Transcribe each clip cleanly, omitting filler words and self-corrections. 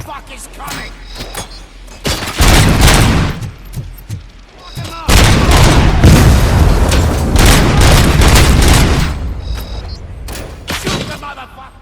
fuck is coming? Shoot the motherfucker!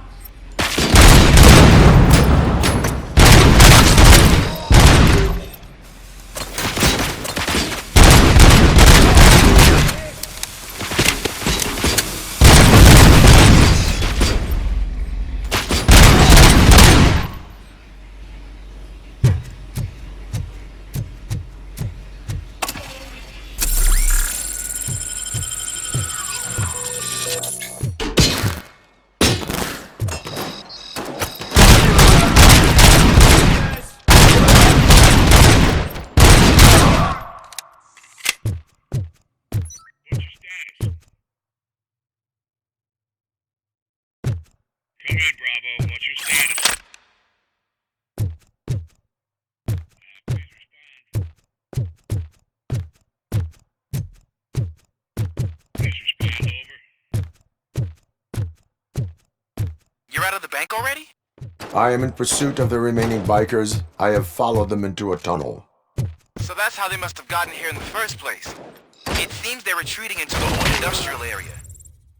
Come in, Bravo. What's your status? Please respond. Please respond, over. You're out of the bank already? I am in pursuit of the remaining bikers. I have followed them into a tunnel. So that's how they must have gotten here in the first place. It seems they're retreating into the old industrial area.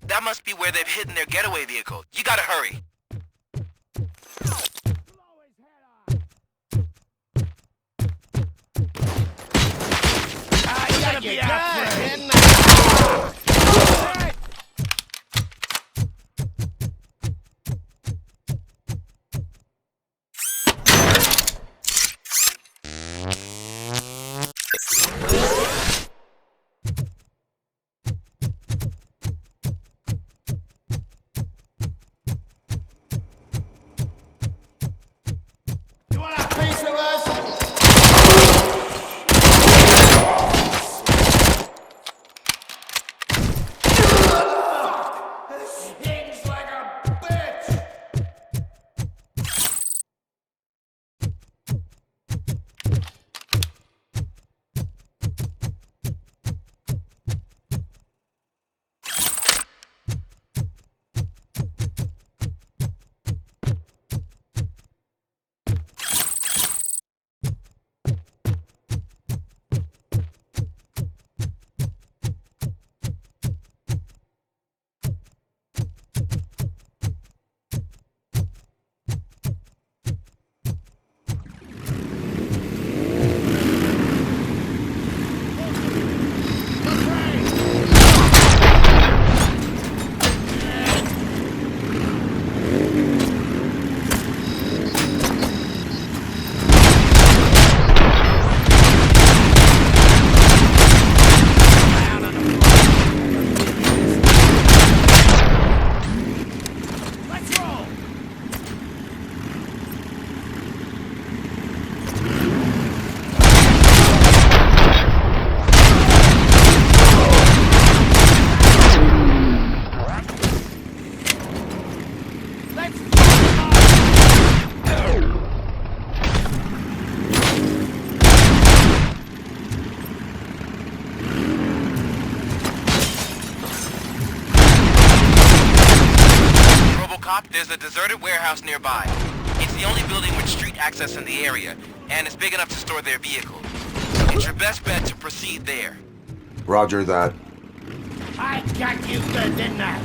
That must be where they've hidden their getaway vehicle. You gotta hurry. You want a piece of us? Stings like a bitch! RoboCop, there's a deserted warehouse nearby. It's the only building with street access in the area, and it's big enough to store their vehicle. It's your best bet to proceed there. Roger that. I got you good, didn't I?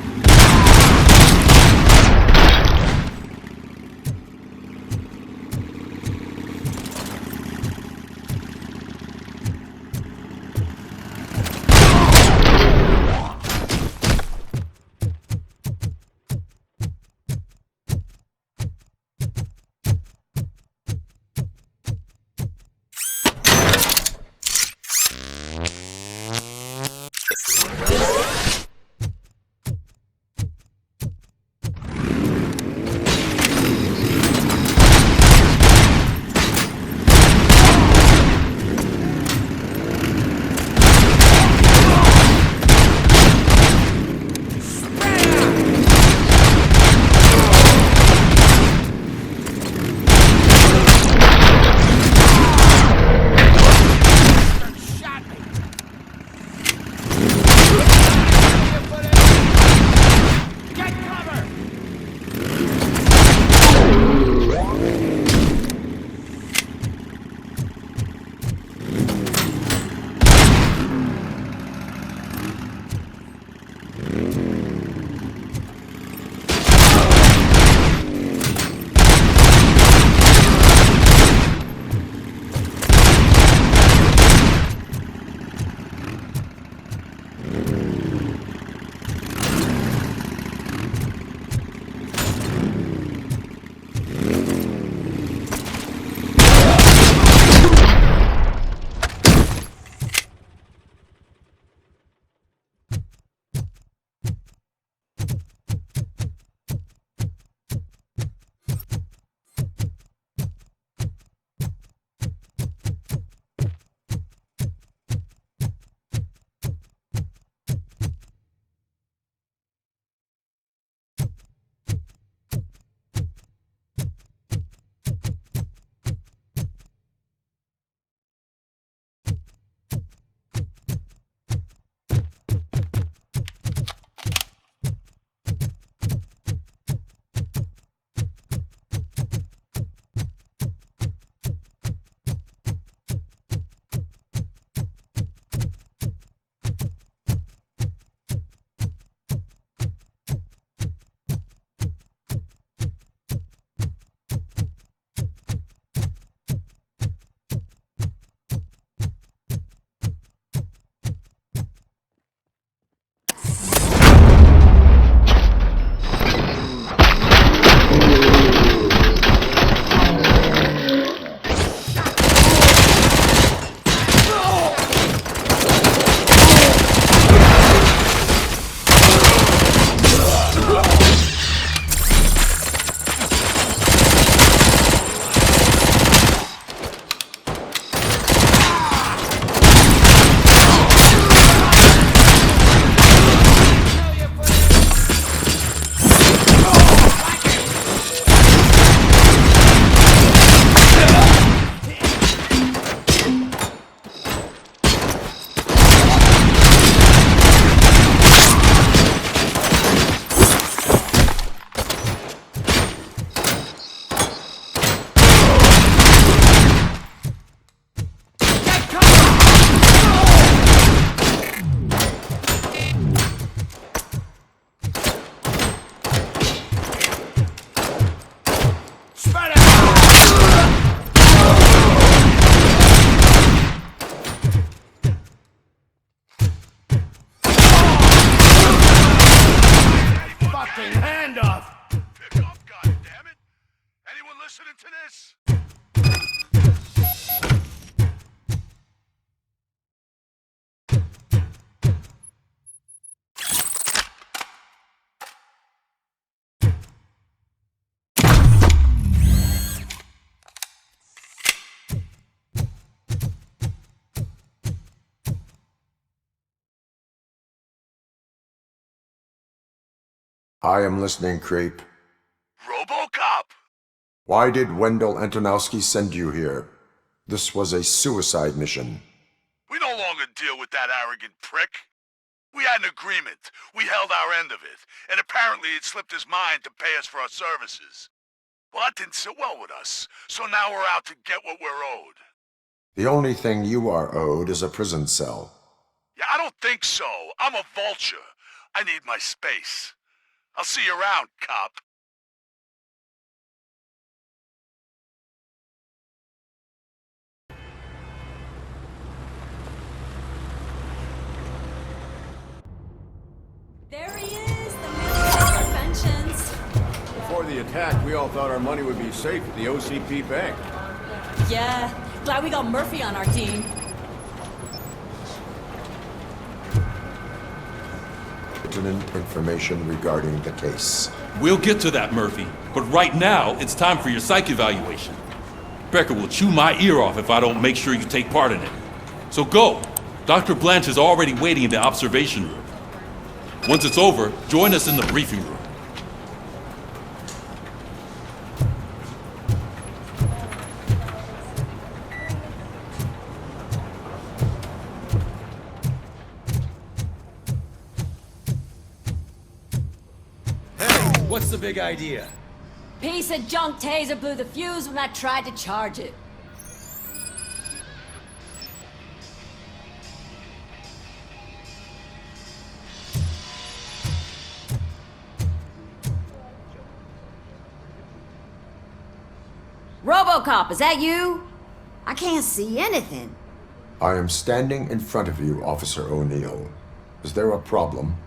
Spread it! Fucking hand off! Pick up, goddammit! Anyone listening to this? I am listening, creep. RoboCop! Why did Wendell Antonowski send you here? This was a suicide mission. We no longer deal with that arrogant prick. We had an agreement. We held our end of it. And apparently it slipped his mind to pay us for our services. Well, that didn't sit well with us. So now we're out to get what we're owed. The only thing you are owed is a prison cell. Yeah, I don't think so. I'm a vulture. I need my space. I'll see you around, cop. There he is, the man of pensions. Before the attack, we all thought our money would be safe at the OCP bank. Yeah, glad we got Murphy on our team. Pertinent information regarding the case. We'll get to that, Murphy. But right now, it's time for your psych evaluation. Becker will chew my ear off if I don't make sure you take part in it. So go. Dr. Blanche is already waiting in the observation room. Once it's over, join us in the briefing room. What's the big idea? Piece of junk taser blew the fuse when I tried to charge it. RoboCop, is that you? I can't see anything. I am standing in front of you, Officer O'Neill. Is there a problem?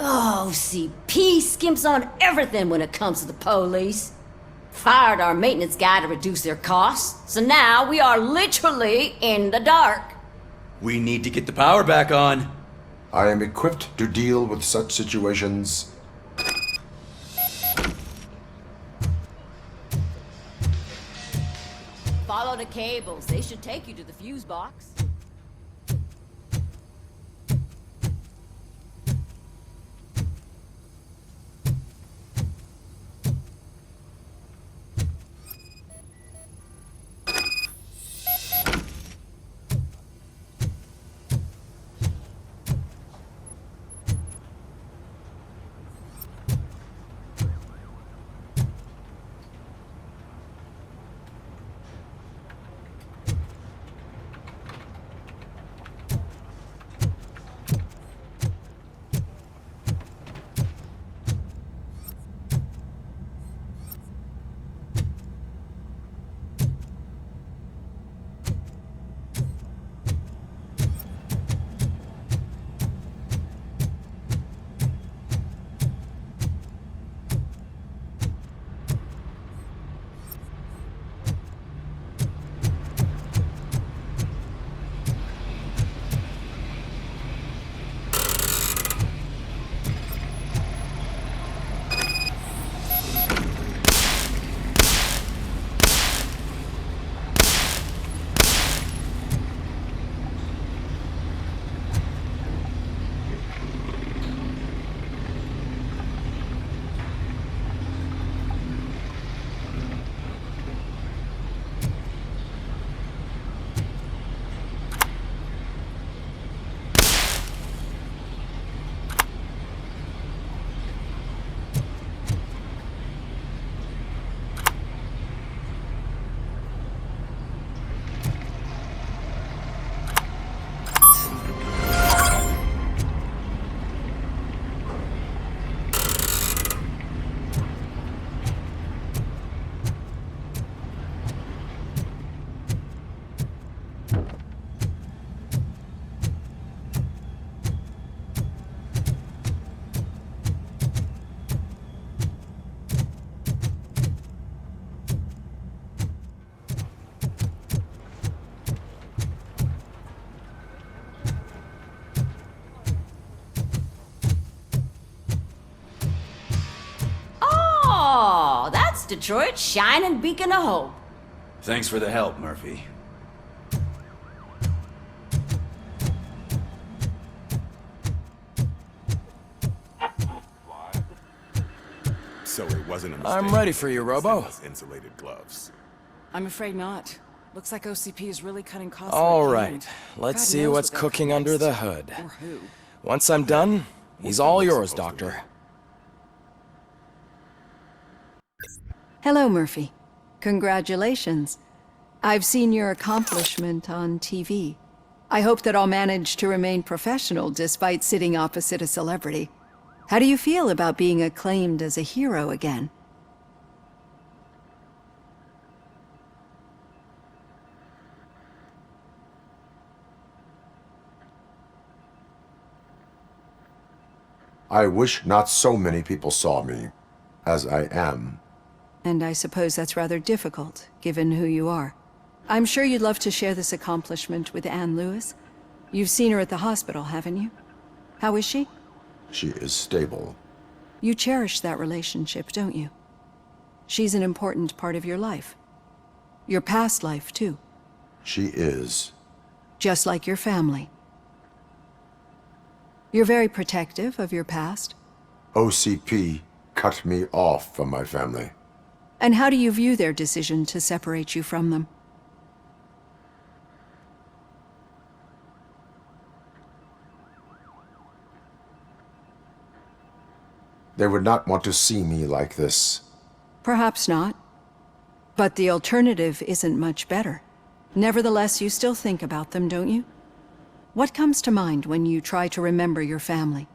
Oh, CP skimps on everything when it comes to the police. Fired our maintenance guy to reduce their costs, so now we are literally in the dark. We need to get the power back on. I am equipped to deal with such situations. Follow the cables. They should take you to the fuse box. Detroit's shining beacon of hope. Thanks for the help, Murphy. So it wasn't a mistake. I'm ready for you, Robo. Insulated gloves. I'm afraid not. Looks like OCP is really cutting costs. All like right, hell. let's God see knows what's what that cooking under the connects. hood. Or who. Once I'm done, he's all yours, Doctor. Hello, Murphy. Congratulations. I've seen your accomplishment on TV. I hope that I'll manage to remain professional despite sitting opposite a celebrity. How do you feel about being acclaimed as a hero again? I wish not so many people saw me as I am. And I suppose that's rather difficult, given who you are. I'm sure you'd love to share this accomplishment with Anne Lewis. You've seen her at the hospital, haven't you? How is she? She is stable. You cherish that relationship, don't you? She's an important part of your life. Your past life, too. She is. Just like your family. You're very protective of your past. OCP cut me off from my family. And how do you view their decision to separate you from them? They would not want to see me like this. Perhaps not. But the alternative isn't much better. Nevertheless, you still think about them, don't you? What comes to mind when you try to remember your family?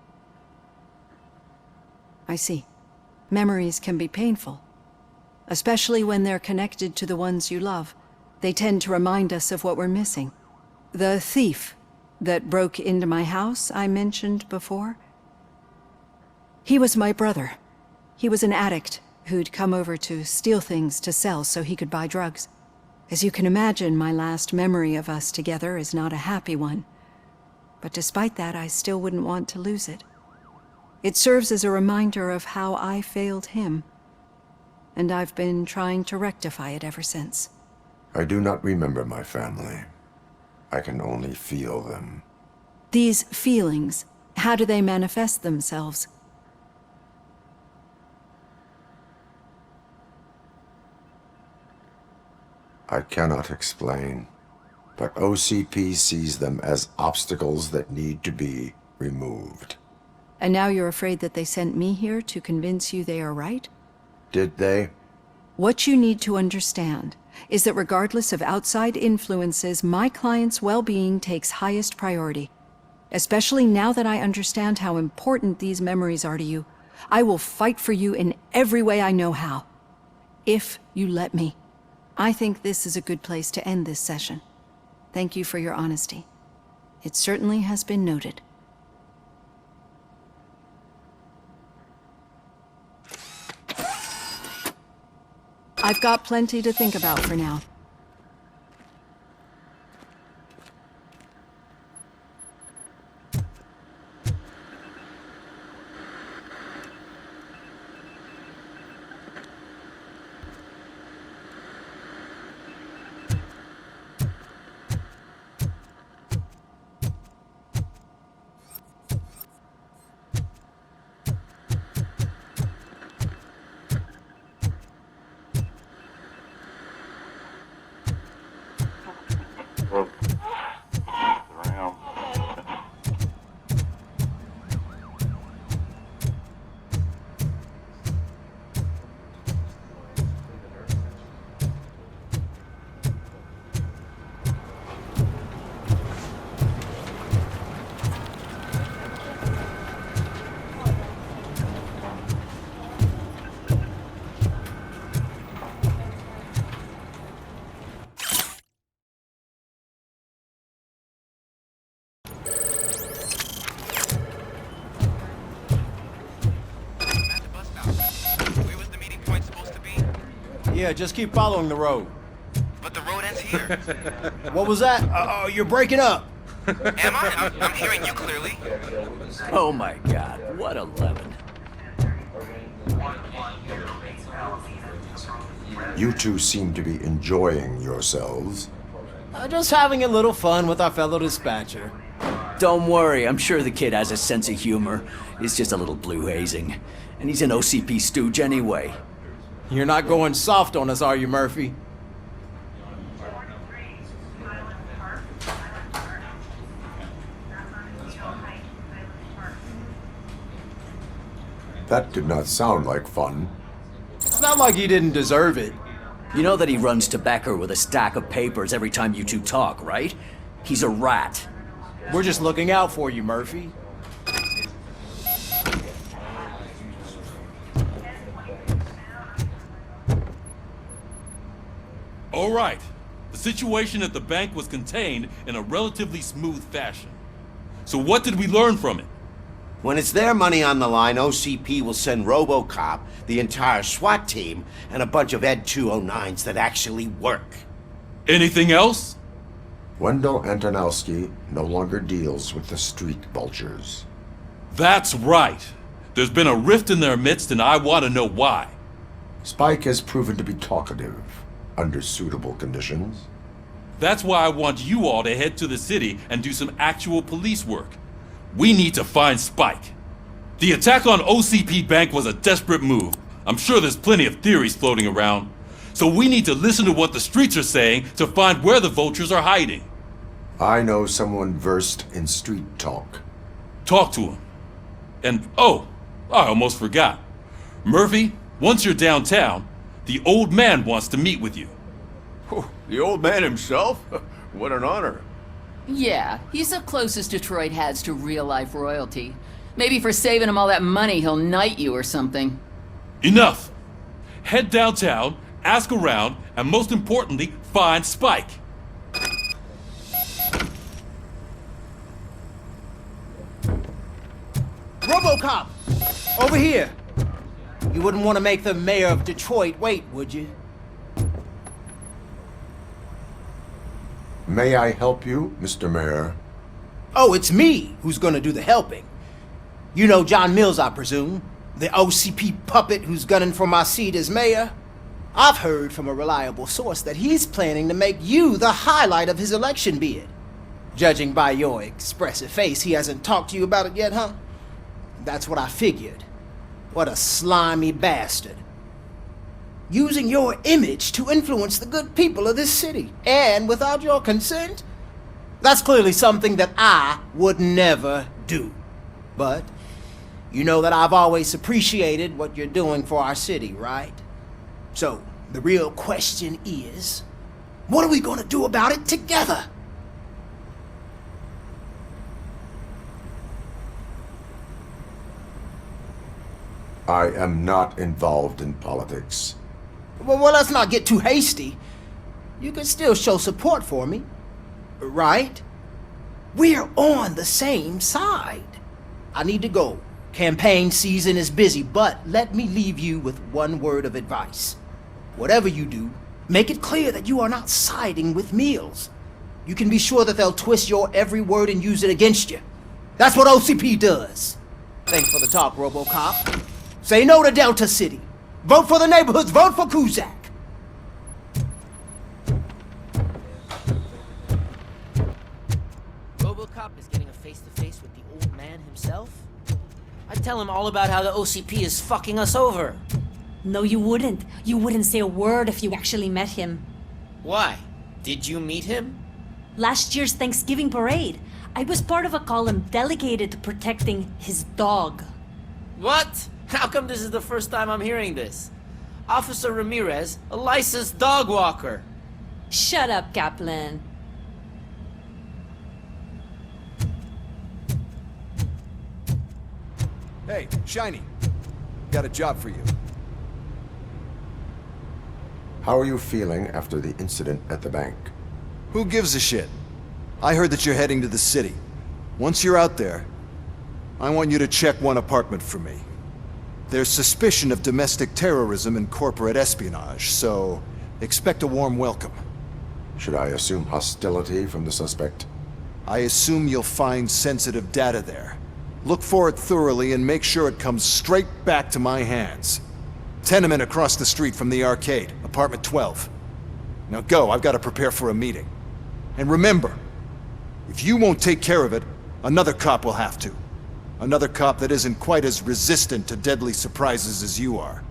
I see. Memories can be painful. Especially when they're connected to the ones you love. They tend to remind us of what we're missing. The thief that broke into my house I mentioned before? He was my brother. He was an addict who'd come over to steal things to sell so he could buy drugs. As you can imagine, my last memory of us together is not a happy one. But despite that, I still wouldn't want to lose it. It serves as a reminder of how I failed him. And I've been trying to rectify it ever since. I do not remember my family. I can only feel them. These feelings, how do they manifest themselves? I cannot explain, but OCP sees them as obstacles that need to be removed. And now you're afraid that they sent me here to convince you they are right? Did they? What you need to understand is that regardless of outside influences, my client's well-being takes highest priority. Especially now that I understand how important these memories are to you, I will fight for you in every way I know how. If you let me. I think this is a good place to end this session. Thank you for your honesty. It certainly has been noted. I've got plenty to think about for now. Yeah, just keep following the road. But the road ends here. What was that? Oh, you're breaking up. Am I? I'm hearing you clearly. Oh my god, what a lemon. You two seem to be enjoying yourselves. Just having a little fun with our fellow dispatcher. Don't worry, I'm sure the kid has a sense of humor. It's just a little blue hazing. And he's an OCP stooge anyway. You're not going soft on us, are you, Murphy? That did not sound like fun. It's not like he didn't deserve it. You know that he runs to Becker with a stack of papers every time you two talk, right? He's a rat. We're just looking out for you, Murphy. All right. The situation at the bank was contained in a relatively smooth fashion. So what did we learn from it? When it's their money on the line, OCP will send RoboCop, the entire SWAT team, and a bunch of Ed 209s that actually work. Anything else? Wendell Antonowski no longer deals with the street vultures. That's right. There's been a rift in their midst, and I want to know why. Spike has proven to be talkative, under suitable conditions. That's why I want you all to head to the city and do some actual police work. We need to find Spike. The attack on OCP Bank was a desperate move. I'm sure there's plenty of theories floating around. So we need to listen to what the streets are saying to find where the vultures are hiding. I know someone versed in street talk. Talk to him. And, oh, I almost forgot. Murphy, once you're downtown, the old man wants to meet with you. Oh, the old man himself? What an honor. Yeah, he's the closest Detroit has to real-life royalty. Maybe for saving him all that money, he'll knight you or something. Enough! Head downtown, ask around, and most importantly, find Spike. RoboCop! Over here! You wouldn't want to make the mayor of Detroit wait, would you? May I help you, Mr. Mayor? Oh, it's me who's gonna do the helping. You know John Mills, I presume? The OCP puppet who's gunning for my seat as mayor? I've heard from a reliable source that he's planning to make you the highlight of his election bid. Judging by your expressive face, he hasn't talked to you about it yet, huh? That's what I figured. What a slimy bastard. Using your image to influence the good people of this city, and without your consent? That's clearly something that I would never do. But you know that I've always appreciated what you're doing for our city, right? So, the real question is, what are we gonna do about it together? I am not involved in politics. Well, let's not get too hasty. You can still show support for me, right? We're on the same side. I need to go. Campaign season is busy, but let me leave you with one word of advice. Whatever you do, make it clear that you are not siding with Mills. You can be sure that they'll twist your every word and use it against you. That's what OCP does. Thanks for the talk, RoboCop. Say no to Delta City. Vote for the neighborhoods. Vote for Kuzak. RoboCop is getting a face-to-face with the old man himself? I'd tell him all about how the OCP is fucking us over. No, you wouldn't. You wouldn't say a word if you actually met him. Why? Did you meet him? Last year's Thanksgiving parade, I was part of a column delegated to protecting his dog. What? How come this is the first time I'm hearing this? Officer Ramirez, a licensed dog walker. Shut up, Kaplan. Hey, Shiny. Got a job for you. How are you feeling after the incident at the bank? Who gives a shit? I heard that you're heading to the city. Once you're out there, I want you to check one apartment for me. There's suspicion of domestic terrorism and corporate espionage, so expect a warm welcome. Should I assume hostility from the suspect? I assume you'll find sensitive data there. Look for it thoroughly and make sure it comes straight back to my hands. Tenement across the street from the arcade, apartment 12. Now go, I've got to prepare for a meeting. And remember, if you won't take care of it, another cop will have to. Another cop that isn't quite as resistant to deadly surprises as you are.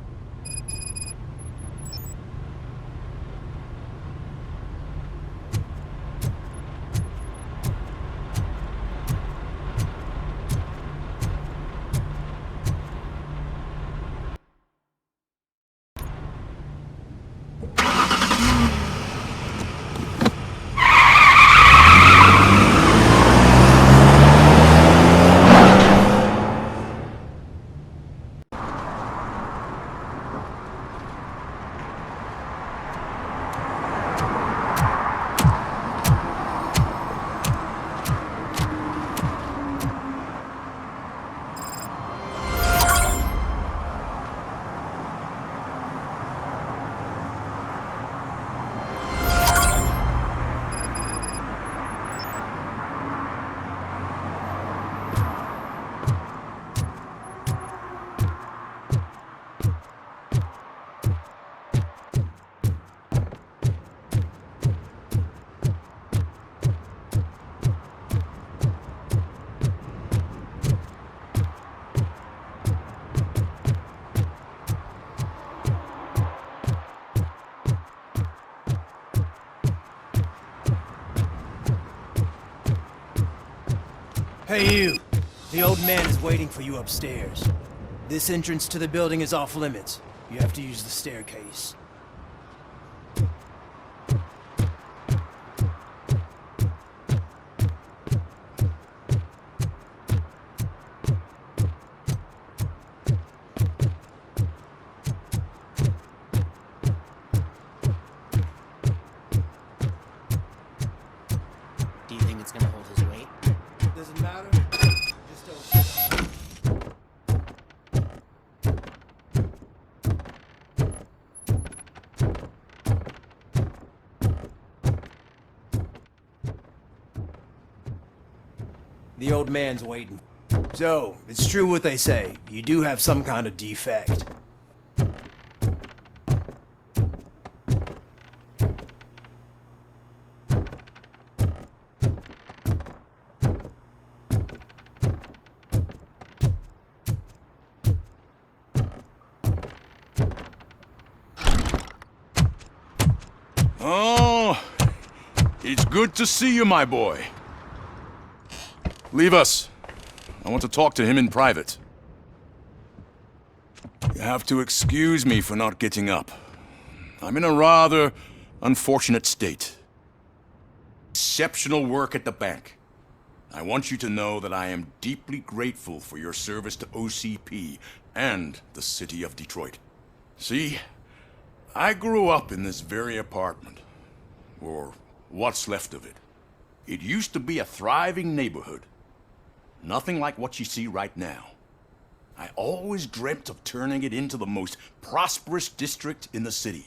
Hey you! The old man is waiting for you upstairs. This entrance to the building is off limits. You have to use the staircase. Do you think it's gonna hold his weight? Doesn't matter. Just don't... The old man's waiting. So, it's true what they say. You do have some kind of defect. Oh, it's good to see you, my boy. Leave us. I want to talk to him in private. You have to excuse me for not getting up. I'm in a rather unfortunate state. Exceptional work at the bank. I want you to know that I am deeply grateful for your service to OCP and the city of Detroit. See, I grew up in this very apartment, or what's left of it. It used to be a thriving neighborhood. Nothing like what you see right now. I always dreamt of turning it into the most prosperous district in the city.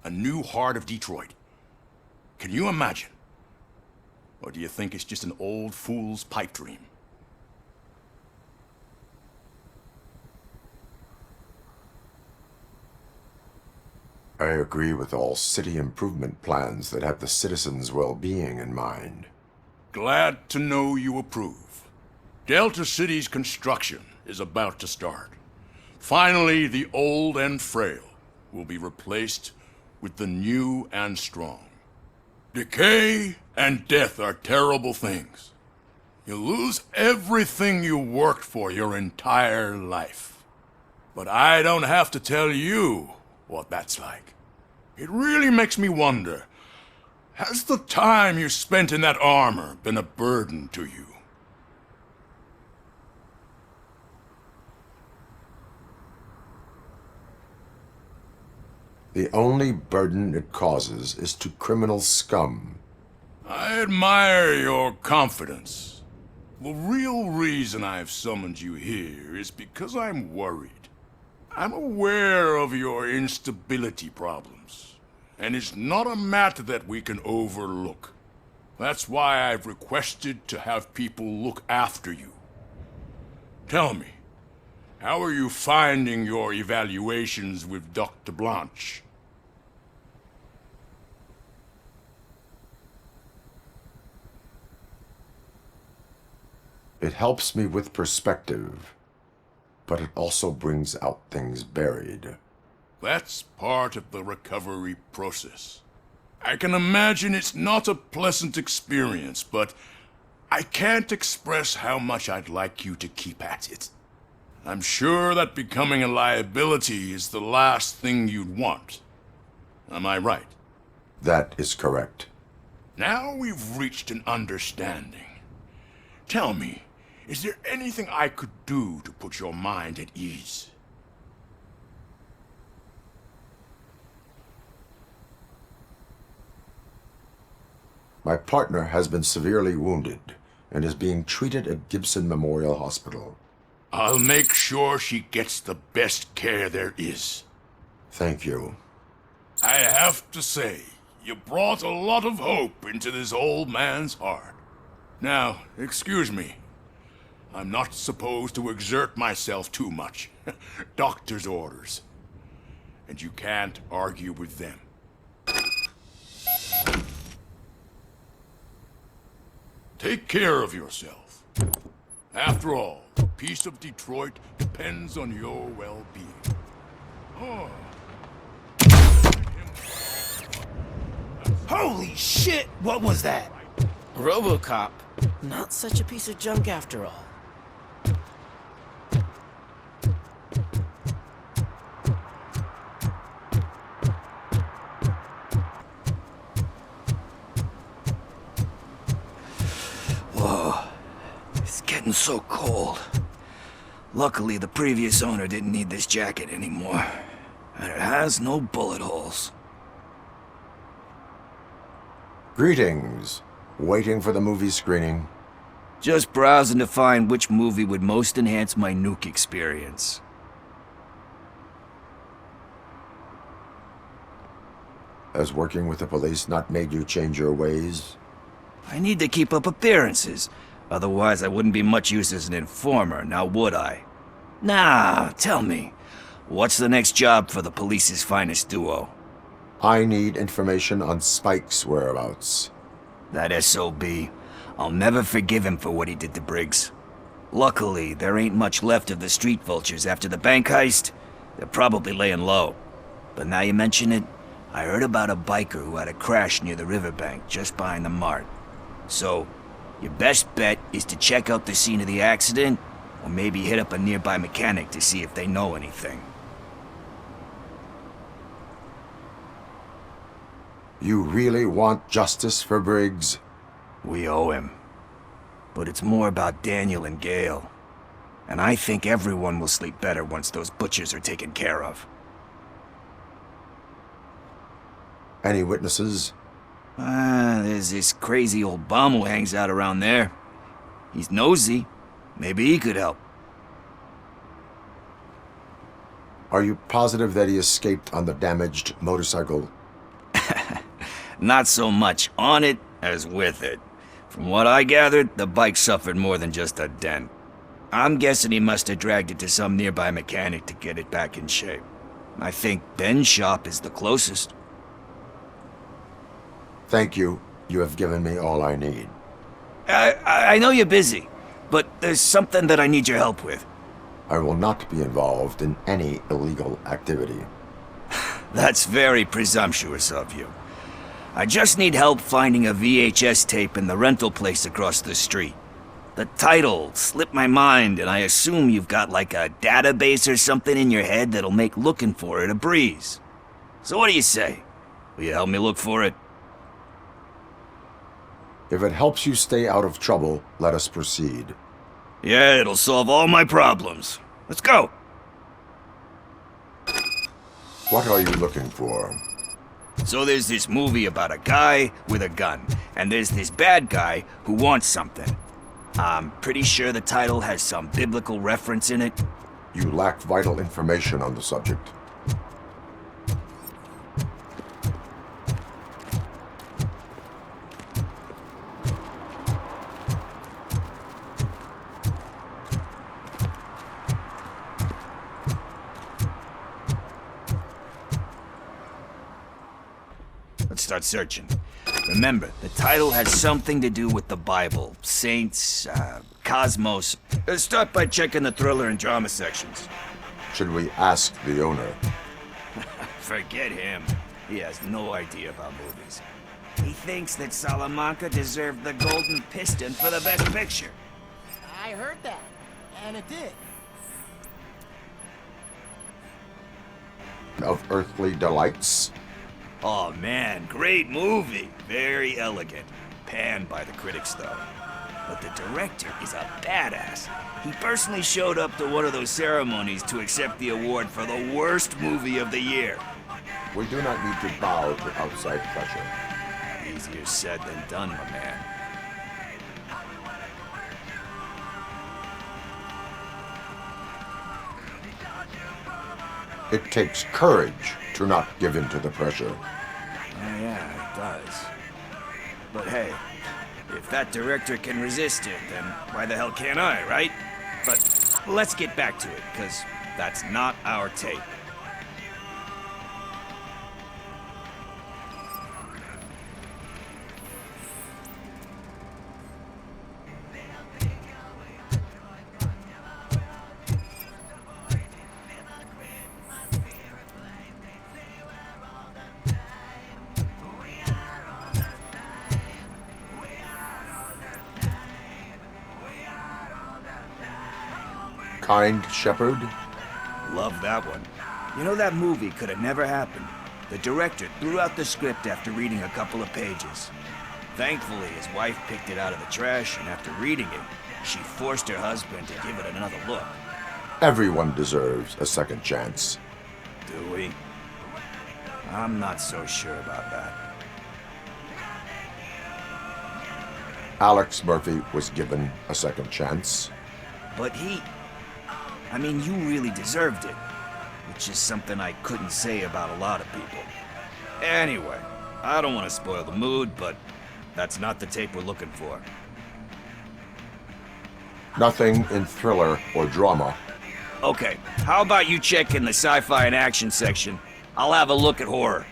A new heart of Detroit. Can you imagine? Or do you think it's just an old fool's pipe dream? I agree with all city improvement plans that have the citizens' well-being in mind. Glad to know you approve. Delta City's construction is about to start. Finally, the old and frail will be replaced with the new and strong. Decay and death are terrible things. You lose everything you worked for your entire life. But I don't have to tell you what that's like. It really makes me wonder, has the time you spent in that armor been a burden to you? The only burden it causes is to criminal scum. I admire your confidence. The real reason I've summoned you here is because I'm worried. I'm aware of your instability problems, and it's not a matter that we can overlook. That's why I've requested to have people look after you. Tell me, How are you finding your evaluations with Dr. Blanche? It helps me with perspective, but it also brings out things buried. That's part of the recovery process. I can imagine it's not a pleasant experience, but I can't express how much I'd like you to keep at it. I'm sure that becoming a liability is the last thing you'd want. Am I right? That is correct. Now we've reached an understanding. Tell me, is there anything I could do to put your mind at ease? My partner has been severely wounded and is being treated at Gibson Memorial Hospital. I'll make sure she gets the best care there is. Thank you. I have to say, you brought a lot of hope into this old man's heart. Now, excuse me. I'm not supposed to exert myself too much. Doctor's orders. And you can't argue with them. Take care of yourself. After all, the peace of Detroit depends on your well-being. Oh. Holy shit! What was that? RoboCop. Not such a piece of junk after all. Whoa. It's getting so cold. Luckily, the previous owner didn't need this jacket anymore. And it has no bullet holes. Greetings. Waiting for the movie screening. Just browsing to find which movie would most enhance my nuke experience. Has working with the police not made you change your ways? I need to keep up appearances. Otherwise, I wouldn't be much use as an informer, now would I? Nah, tell me. What's the next job for the police's finest duo? I need information on Spike's whereabouts. That SOB. I'll never forgive him for what he did to Briggs. Luckily, there ain't much left of the street vultures after the bank heist. They're probably laying low. But now you mention it, I heard about a biker who had a crash near the riverbank just behind the mart. So, your best bet is to check out the scene of the accident, or maybe hit up a nearby mechanic to see if they know anything. You really want justice for Briggs? We owe him. But it's more about Daniel and Gale. And I think everyone will sleep better once those butchers are taken care of. Any witnesses? There's this crazy old bum who hangs out around there. He's nosy. Maybe he could help. Are you positive that he escaped on the damaged motorcycle? Not so much on it as with it. From what I gathered, the bike suffered more than just a dent. I'm guessing he must have dragged it to some nearby mechanic to get it back in shape. I think Ben's shop is the closest. Thank you. You have given me all I need. I know you're busy, but there's something that I need your help with. I will not be involved in any illegal activity. That's very presumptuous of you. I just need help finding a VHS tape in the rental place across the street. The title slipped my mind, and I assume you've got like a database or something in your head that'll make looking for it a breeze. So what do you say? Will you help me look for it? If it helps you stay out of trouble, let us proceed. Yeah, it'll solve all my problems. Let's go! What are you looking for? So there's this movie about a guy with a gun, and there's this bad guy who wants something. I'm pretty sure the title has some biblical reference in it. You lack vital information on the subject. Let's start searching. Remember, the title has something to do with the Bible, saints, cosmos. Start by checking the thriller and drama sections. Should we ask the owner? Forget him. He has no idea about movies. He thinks that Salamanca deserved the Golden Piston for the Best Picture. I heard that, and it did. Of Earthly Delights? Oh man, great movie. Very elegant. Panned by the critics though. But the director is a badass. He personally showed up to one of those ceremonies to accept the award for the worst movie of the year. We do not need to bow to outside pressure. Easier said than done, my man. It takes courage to not give in to the pressure. Yeah, it does. But hey, if that director can resist it, then why the hell can't I, right? But let's get back to it, because that's not our tape. Kind Shepherd? Love that one. You know, that movie could have never happened. The director threw out the script after reading a couple of pages. Thankfully, his wife picked it out of the trash, and after reading it, she forced her husband to give it another look. Everyone deserves a second chance. Do we? I'm not so sure about that. Alex Murphy was given a second chance. But I mean, you really deserved it. Which is something I couldn't say about a lot of people. Anyway, I don't want to spoil the mood, but that's not the tape we're looking for. Nothing in thriller or drama. Okay, how about you check in the sci-fi and action section? I'll have a look at horror.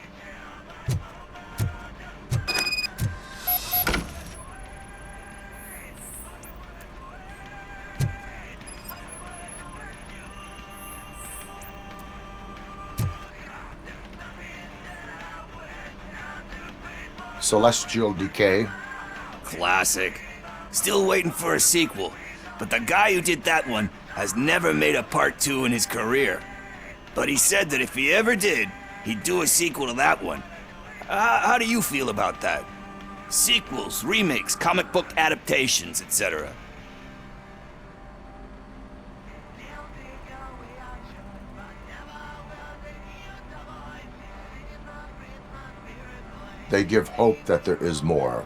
Celestial Decay? Classic. Still waiting for a sequel, but the guy who did that one has never made a part 2 in his career. But he said that if he ever did, he'd do a sequel to that one. How do you feel about that? Sequels, remakes, comic book adaptations, etc. They give hope that there is more.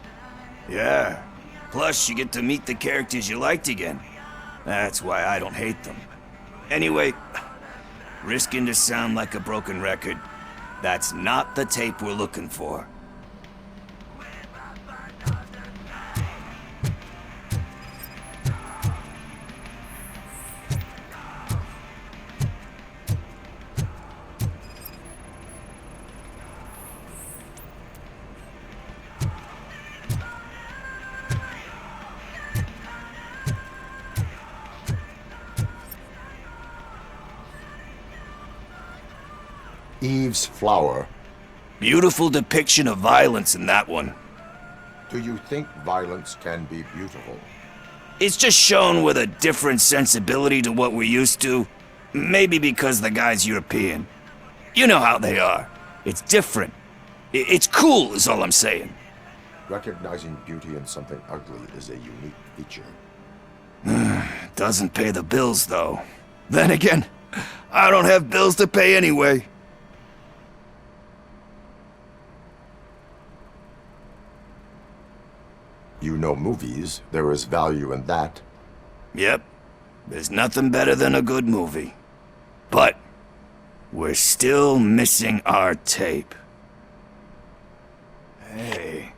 Yeah. Plus, you get to meet the characters you liked again. That's why I don't hate them. Anyway, risking to sound like a broken record, that's not the tape we're looking for. Eve's Flower. Beautiful depiction of violence in that one. Do you think violence can be beautiful? It's just shown with a different sensibility to what we're used to. Maybe because the guy's European. You know how they are. It's different. It's cool, is all I'm saying. Recognizing beauty in something ugly is a unique feature. Doesn't pay the bills, though. Then again, I don't have bills to pay anyway. You know movies. There is value in that. Yep. There's nothing better than a good movie. But we're still missing our tape. Hey,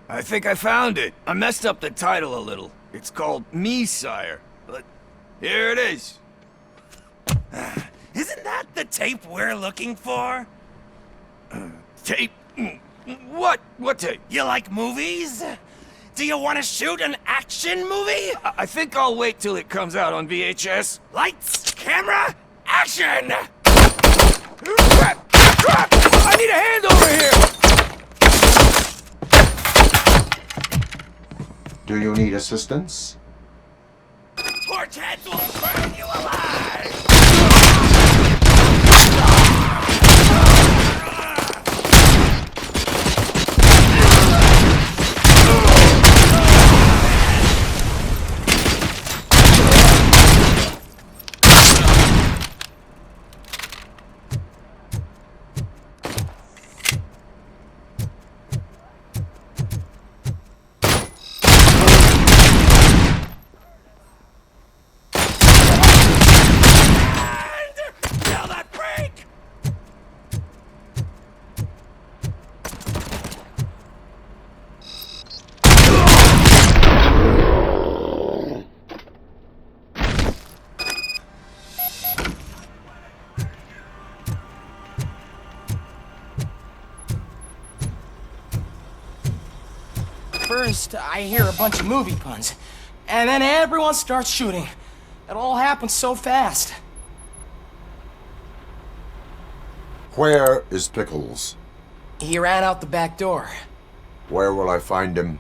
I think I found it. I messed up the title a little. It's called Me, Sire. But here it is. Isn't that the tape we're looking for? Tape What tape? You like movies? Do you want to shoot an action movie? I think I'll wait till it comes out on VHS. Lights, camera, action! Crap! Crap! I need a hand over here! Do you need assistance? Torch heads will burn you alive! First, I hear a bunch of movie puns, and then everyone starts shooting. It all happens so fast. Where is Pickles? He ran out the back door. Where will I find him?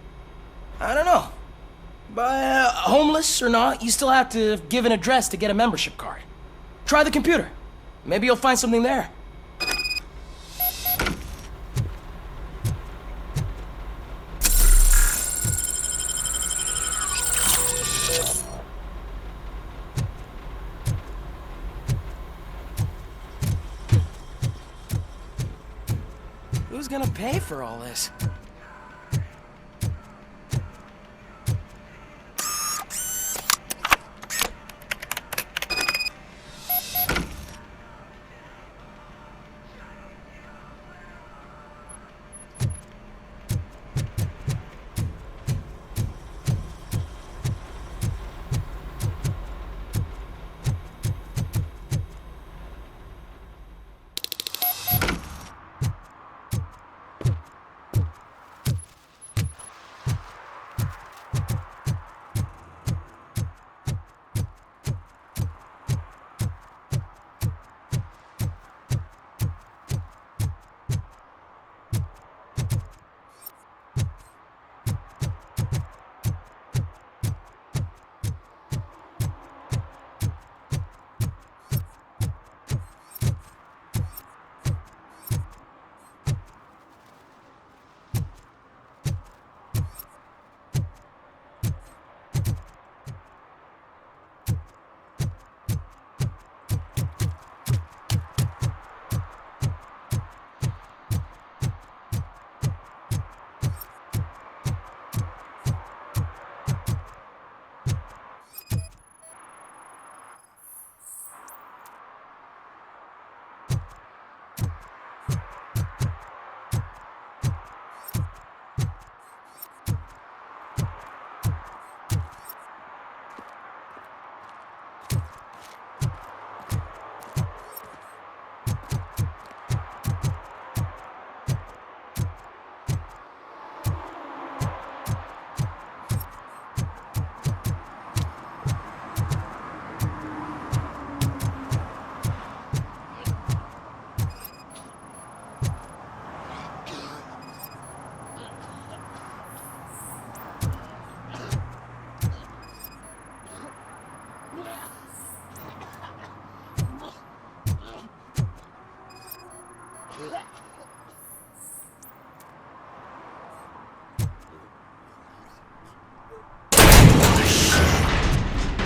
I don't know. But homeless or not, you still have to give an address to get a membership card. Try the computer. Maybe you'll find something there. Who's gonna pay for all this?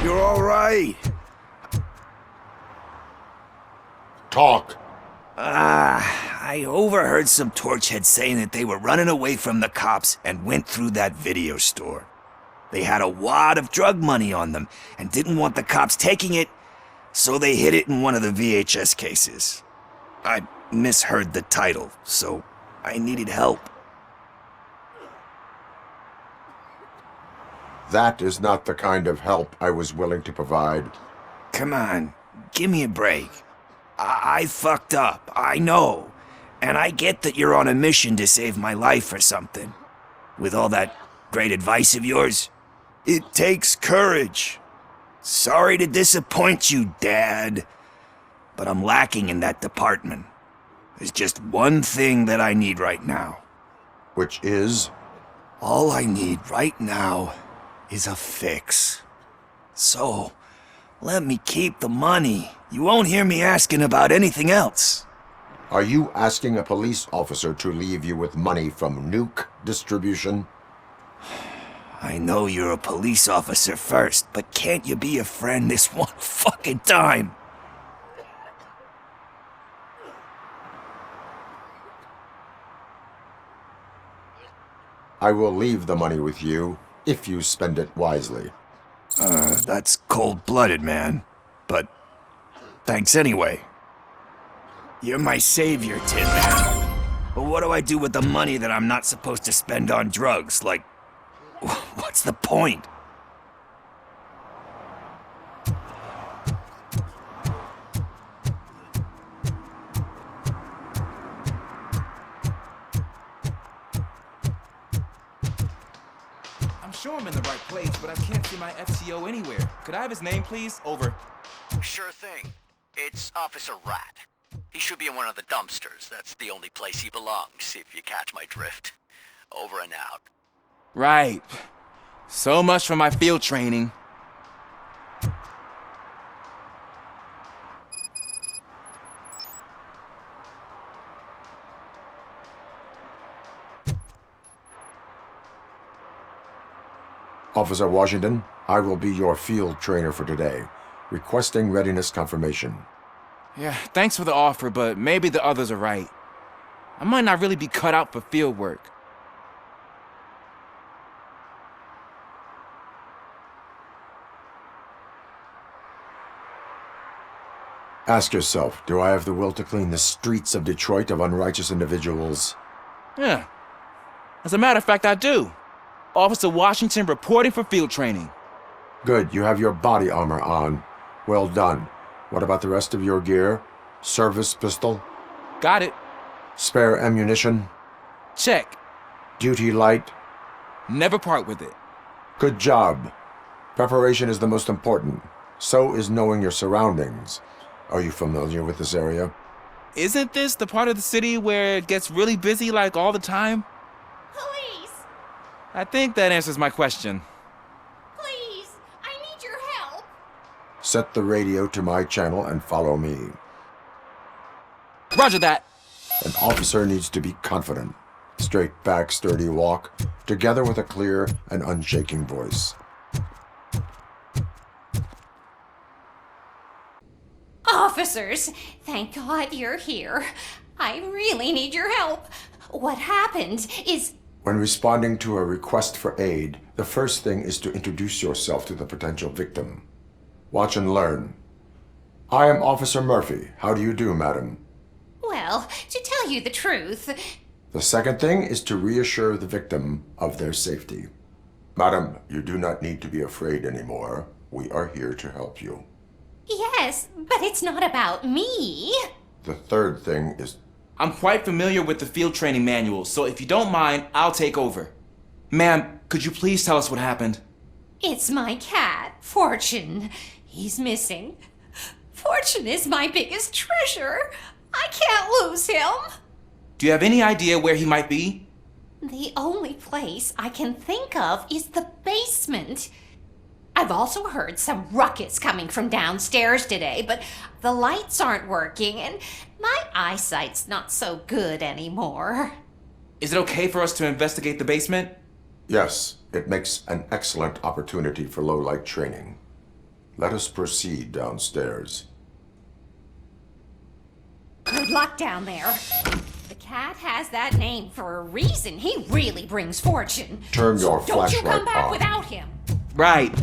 You're all right. Talk. I overheard some torchheads saying that they were running away from the cops and went through that video store. They had a wad of drug money on them and didn't want the cops taking it, so they hid it in one of the VHS cases. I misheard the title, so I needed help. That is not the kind of help I was willing to provide. Come on, give me a break. I fucked up, I know. And I get that you're on a mission to save my life or something. With all that great advice of yours, it takes courage. Sorry to disappoint you, Dad, but I'm lacking in that department. There's just one thing that I need right now. Which is? All I need right now is a fix. So, let me keep the money. You won't hear me asking about anything else. Are you asking a police officer to leave you with money from nuke distribution? I know you're a police officer first, but can't you be a friend this one fucking time? I will leave the money with you if you spend it wisely. That's cold-blooded, man. But thanks anyway. You're my savior, Tin Man. But what do I do with the money that I'm not supposed to spend on drugs? Like, what's the point? I'm sure I'm in the right place, but I can't see my FTO anywhere. Could I have his name, please? Over. Sure thing. It's Officer Rat. He should be in one of the dumpsters. That's the only place he belongs, if you catch my drift. Over and out. Right. So much for my field training. Officer Washington, I will be your field trainer for today. Requesting readiness confirmation. Yeah, thanks for the offer, but maybe the others are right. I might not really be cut out for field work. Ask yourself, do I have the will to clean the streets of Detroit of unrighteous individuals? Yeah. As a matter of fact, I do. Officer Washington reporting for field training. Good, you have your body armor on. Well done. What about the rest of your gear? Service pistol? Got it. Spare ammunition? Check. Duty light? Never part with it. Good job. Preparation is the most important. So is knowing your surroundings. Are you familiar with this area? Isn't this the part of the city where it gets really busy like all the time? Police! I think that answers my question. Please! I need your help! Set the radio to my channel and follow me. Roger that. An officer needs to be confident. Straight back, sturdy walk, together with a clear and unshaking voice. Officers, thank God you're here. I really need your help. What happened is... When responding to a request for aid, the first thing is to introduce yourself to the potential victim. Watch and learn. I am Officer Murphy. How do you do, madam? Well, to tell you the truth... The second thing is to reassure the victim of their safety. Madam, you do not need to be afraid anymore. We are here to help you. Yes, but it's not about me. The third thing is... I'm quite familiar with the field training manual, so if you don't mind, I'll take over. Ma'am, could you please tell us what happened? It's my cat, Fortune. He's missing. Fortune is my biggest treasure. I can't lose him. Do you have any idea where he might be? The only place I can think of is the basement. I've also heard some ruckus coming from downstairs today, but the lights aren't working and my eyesight's not so good anymore. Is it okay for us to investigate the basement? Yes, it makes an excellent opportunity for low-light training. Let us proceed downstairs. Good luck down there. The cat has that name for a reason. He really brings fortune. Turn your So don't you flashlight come back on. without him. Right.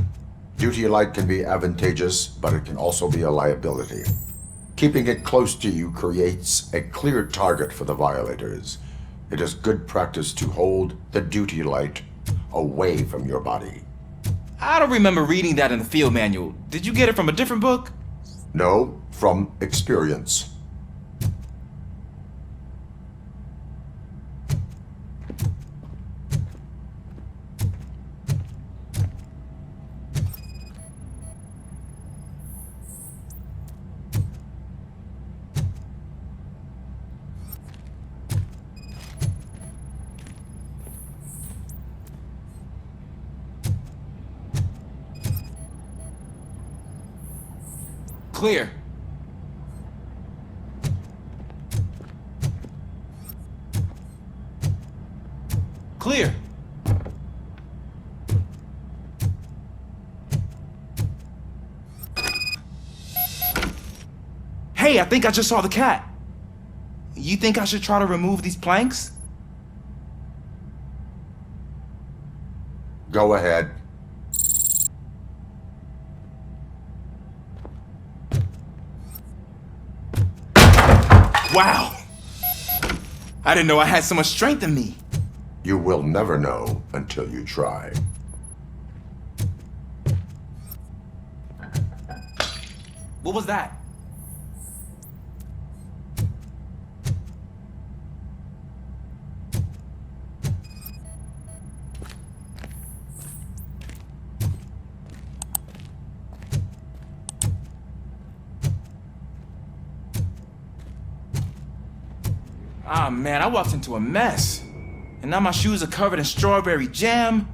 Duty light can be advantageous, but it can also be a liability. Keeping it close to you creates a clear target for the violators. It is good practice to hold the duty light away from your body. I don't remember reading that in the field manual. Did you get it from a different book? No, from experience. Clear. Clear. Hey, I think I just saw the cat. You think I should try to remove these planks? Go ahead. Wow! I didn't know I had so much strength in me. You will never know until you try. What was that? Ah, man, I walked into a mess. And now my shoes are covered in strawberry jam.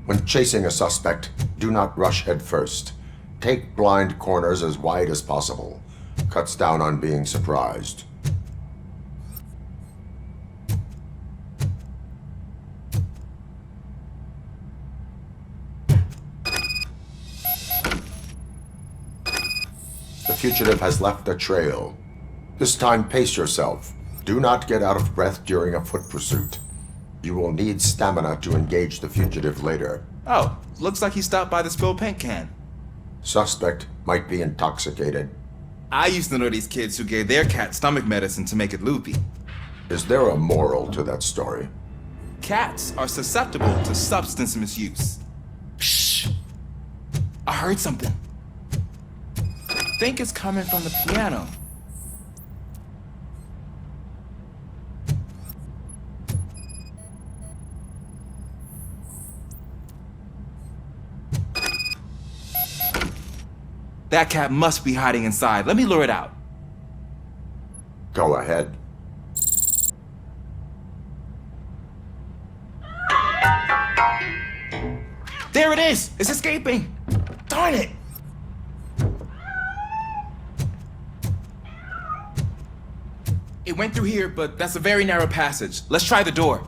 When chasing a suspect, do not rush head first. Take blind corners as wide as possible. Cuts down on being surprised. The fugitive has left a trail. This time, pace yourself. Do not get out of breath during a foot pursuit. You will need stamina to engage the fugitive later. Oh, looks like he stopped by the spilled paint can. Suspect might be intoxicated. I used to know these kids who gave their cat stomach medicine to make it loopy. Is there a moral to that story? Cats are susceptible to substance misuse. Shh! I heard something. I think it's coming from the piano. That cat must be hiding inside. Let me lure it out. Go ahead. There it is! It's escaping! Darn it! It went through here, but that's a very narrow passage. Let's try the door.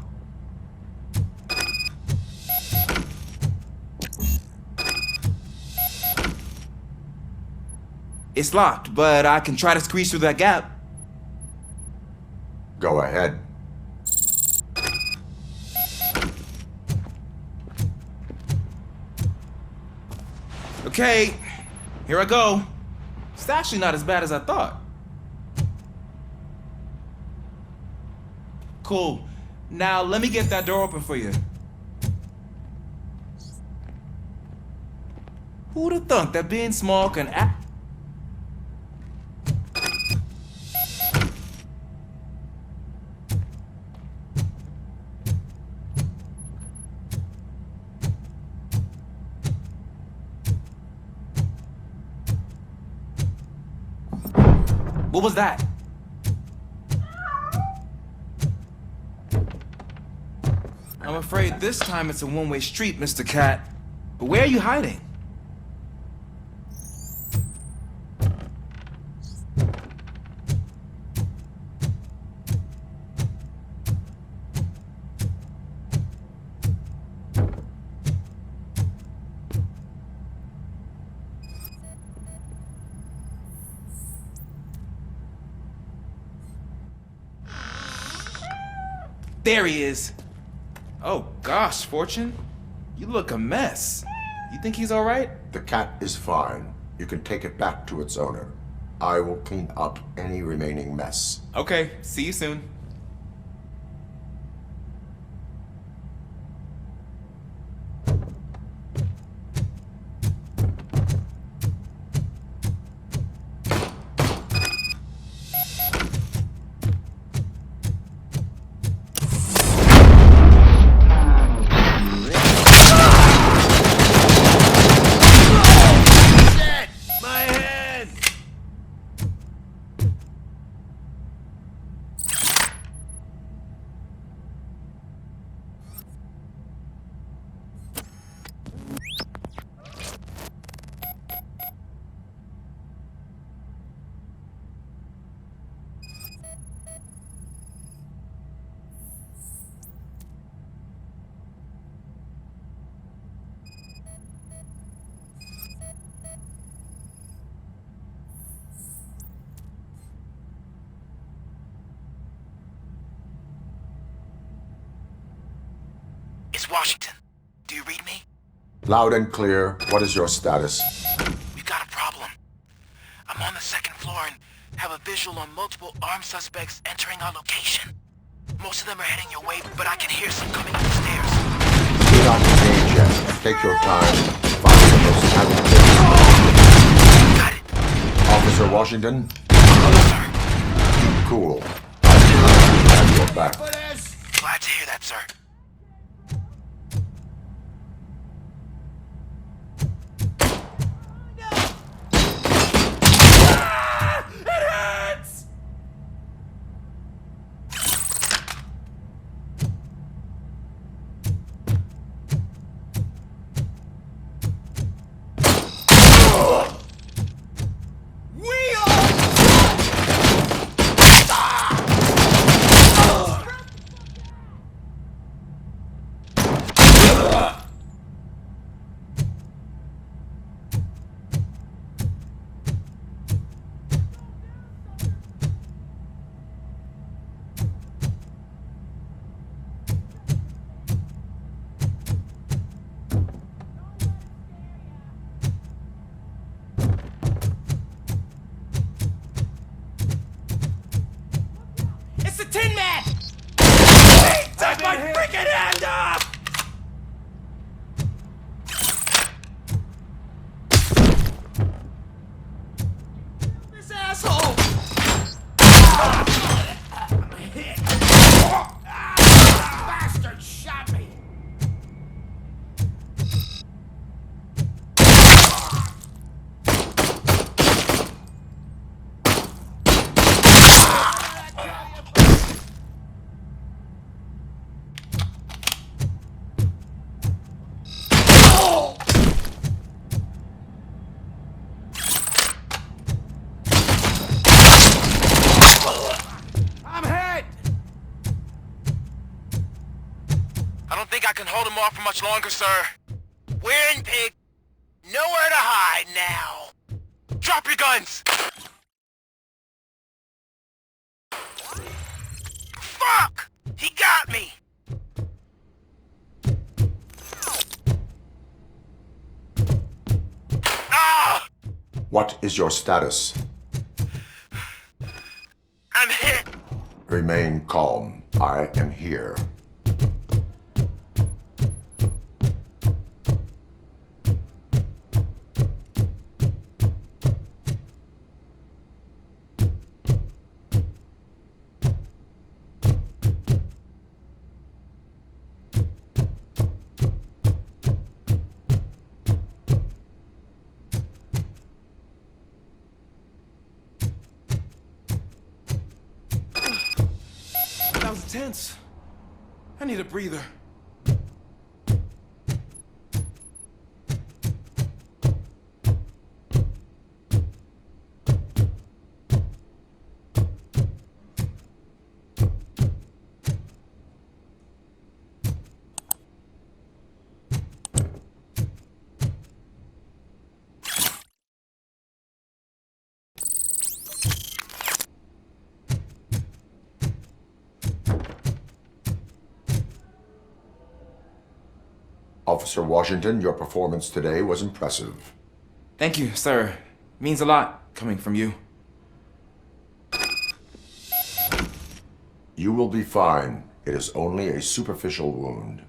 It's locked, but I can try to squeeze through that gap. Go ahead. Okay, here I go. It's actually not as bad as I thought. Cool. Now let me get that door open for you. Who'd have thunk that being small can act? What was that? I'm afraid this time it's a one-way street, Mr. Cat. But where are you hiding? There he is. Oh gosh, Fortune. You look a mess. You think he's all right? The cat is fine. You can take it back to its owner. I will clean up any remaining mess. Okay, see you soon. My head! is Washington. Do you read me? Loud and clear. What is your status? We've got a problem. I'm on the second floor and have a visual on multiple armed suspects entering our location. Most of them are heading your way, but I can hear some coming up the stairs. Do not engage yet. Take your time. Find the most advantageous. Got it. Officer Washington? Sir. Keep cool. I have your back. Glad to hear that, sir. It's the Tin Man! Take my freaking hand off! This asshole! Bastard shot me! I don't think I can hold him off for much longer, sir. We're in, pig. Nowhere to hide now. Drop your guns! Fuck! He got me! Ah! What is your status? I'm hit! Remain calm. I am here. That was tense. I need a breather. Officer Washington, your performance today was impressive. Thank you, sir. Means a lot coming from you. You will be fine. It is only a superficial wound.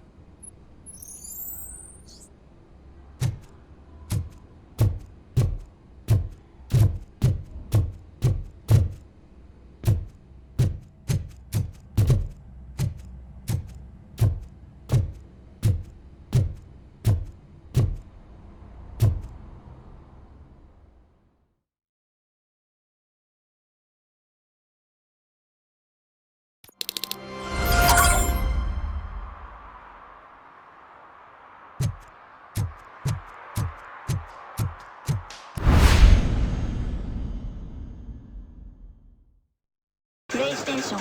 PlayStation